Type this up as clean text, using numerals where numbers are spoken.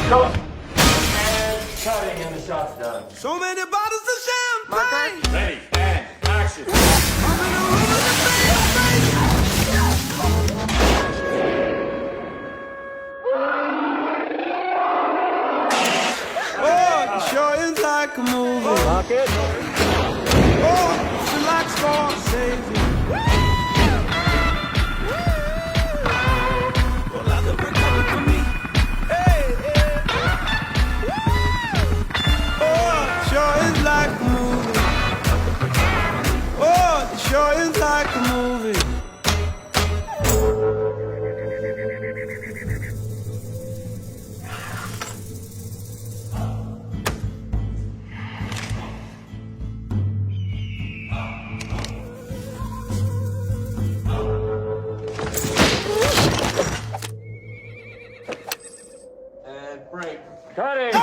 Cutting and the shot's done. So many bottles of champagne. Ready, and action. I'm in a room with a face. Oh, it sure is like a movie. Lock it. Oh, it's like Scorsese. Well, I never come for me. Hey, hey. Oh, it sure is like a movie. Oh, it sure is like a movie. And break. Cutting.